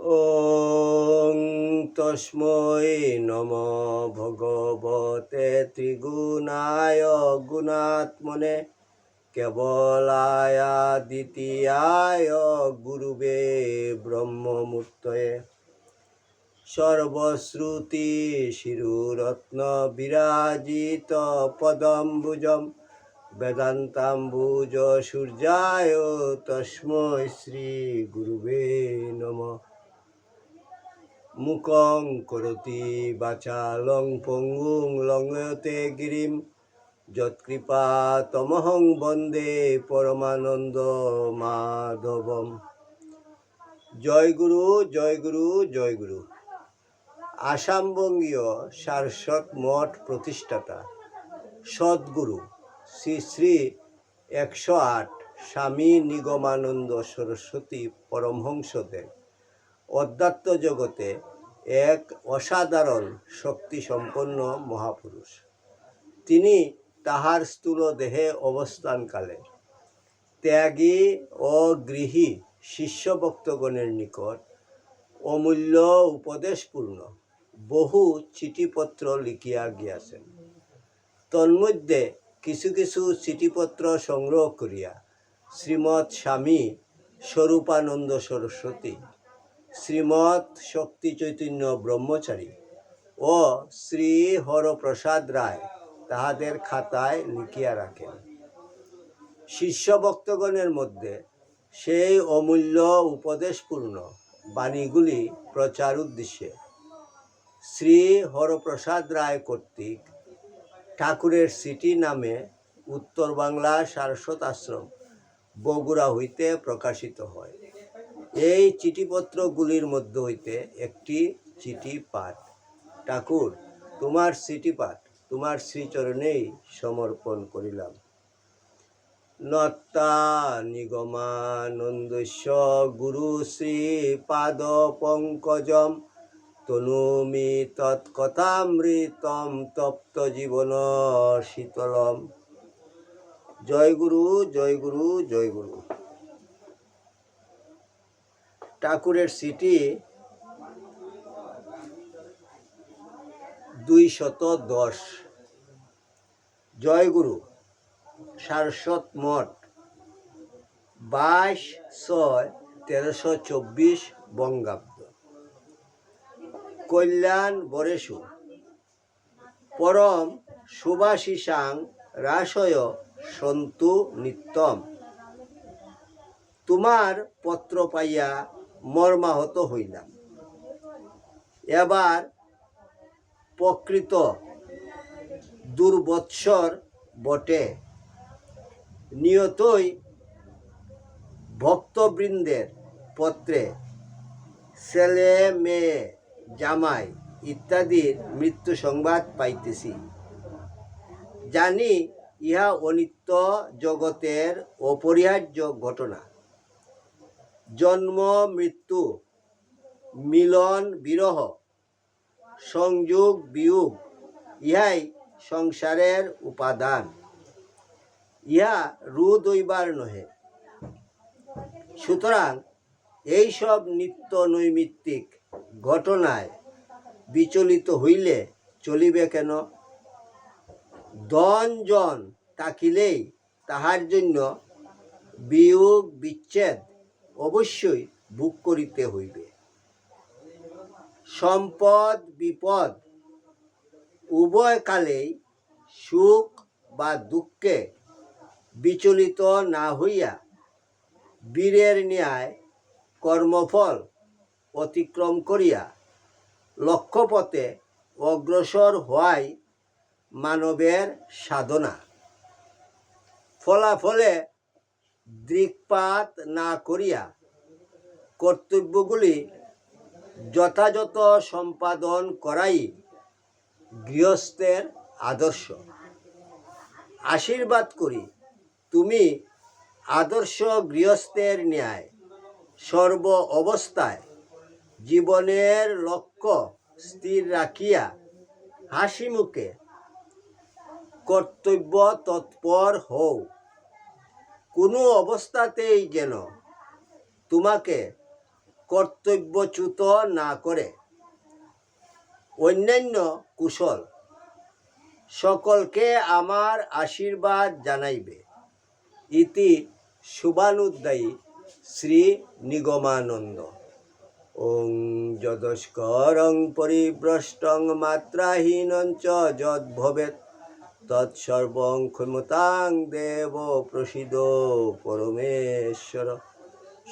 ওং তস্मै নমঃ ভগবতে ত্রিগুণায় গুণাত্মনে কেবলায় দ্বিতীয়ায় গুরুবে ব্রহ্মমূর্তয়ে সর্বশ্রুতি শিরুরত্ন বিরাজিত পদম্বুজম বেদান্তাম্বুজ সূর্যায় তস্मै শ্রী গুরুবে নমঃ। মুখং করোতি বাচালং পঙ্গুং লঙ্ঘয়তে গিরিম যৎকৃপা তমহং বন্দে পরমানন্দ মাধবম। জয় গুরু, জয় গুরু, জয় গুরু। আসামবঙ্গীয় সারস্বত মঠ প্রতিষ্ঠাতা সদ্গুরু শ্রী শ্রী 108 স্বামী নিগমানন্দ সরস্বতী পরমহংসদেব অধ্যাত্ম জগতে এক অসাধারণ শক্তিসম্পন্ন মহাপুরুষ। তিনি তাহার স্থূল দেহে অবস্থানকালে ত্যাগী ও গৃহী শিষ্যভক্তগণের নিকট অমূল্য উপদেশপূর্ণ বহু চিঠিপত্র লিখিয়া গিয়াছেন। তন্মধ্যে কিছু কিছু চিঠিপত্র সংগ্রহ করিয়া শ্রীমৎ স্বামী স্বরূপানন্দ সরস্বতী, শ্রীমৎ শক্তি চৈতন্য ব্রহ্মচারী ও শ্রী হরপ্রসাদ রায় তাহাদের খাতায় লিখিয়া রাখেন। শিষ্যভক্তগণের মধ্যে সেই অমূল্য উপদেশপূর্ণ বাণীগুলি প্রচার উদ্দেশ্যে শ্রী হরপ্রসাদ রায় কর্তৃক ঠাকুরের সিটি নামে উত্তর বাংলা সারস্বত আশ্রম বগুড়া হইতে প্রকাশিত হয়। এই চিঠিপত্রগুলির মধ্য হইতে একটি চিঠি পাঠ। ঠাকুর, তোমার চিঠি পাঠ তোমার শ্রীচরণেই সমর্পণ করিলাম। নত্তা নিগমানন্দস্য গুরু শ্রী পাদ পঙ্কজম তনুমি তৎকথামৃতম তপ্ত জীবন শীতলম। জয় গুরু, জয় গুরু, জয় গুরু। ঠাকুরের সিটি 210। জয় গুরু, সারস্বত মঠ, 22/6/1324 বঙ্গাব্দ। কল্যাণ বরেশু পরম শুভাশিসাং রাশয় সন্তু নিত্যম। তোমার পত্র পাইয়া মর্মাহত হইলাম। এবার প্রকৃত দুর্বৎসর বটে। নিয়তই ভক্তবৃন্দের পত্রে ছেলে মেয়ে জামাই ইত্যাদির মৃত্যু সংবাদ পাইতেছি। জানি ইহা অনিত্য জগতের অপরিহার্য ঘটনা। জন্ম মৃত্যু, মিলন বিরহ, সংযোগ বিয়োগ ইহাই সংসারের উপাদান। ইহা রোধ হইবার নহে। সুতরাং এইসব নিত্য নৈমিত্তিক ঘটনায় বিচলিত হইলে চলিবে কেন? ধনজন থাকিলেই তাহার জন্য বিয়োগ বিচ্ছেদ অবশ্যই ভোগ করিতে হইবে। সম্পদ বিপদ উভয় কালেই সুখ বা দুঃখে বিচলিত না হইয়া বীরের ন্যায় কর্মফল অতিক্রম করিয়া লক্ষ্যপথে অগ্রসর হওয়াই মানবের সাধনা। ফলাফলে দৃকপাত না করিয়া কর্তব্যগুলি যথাযথ সম্পাদন করাই গৃহস্থের আদর্শ। আশীর্বাদ করি তুমি আদর্শ গৃহস্থের ন্যায় সর্ব অবস্থায় জীবনের লক্ষ্য স্থির রাখিয়া হাসি মুখে কর্তব্য তৎপর হও। কোনো অবস্থাতেই যেন তোমাকে কর্তব্যচ্যুত না করে অন্যান্য কুশল সকলকে আমার আশীর্বাদ জানাইবে। ইতি শুভানুদ্দায়ী শ্রী নিগমানন্দ। ওং যদস্করং পরিভ্রষ্টং মাত্রাহীনং চ যদ্ভবেৎ তৎসর্বং ক্ষমতাং দেব প্রসীদ পরমেশ্বর।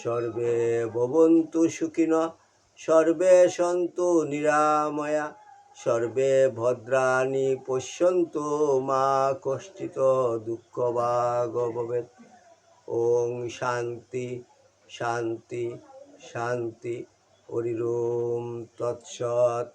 সর্বে ভবন্তু সুখিনঃ, সর্বে সন্তু নিরাময়া, সর্বে ভদ্রাণি পশ্যন্তু মা কশ্চিৎ দুঃখভাগ ভবেৎ। ওং শান্তি শান্তি শান্তি। হরি ওম তৎসৎ।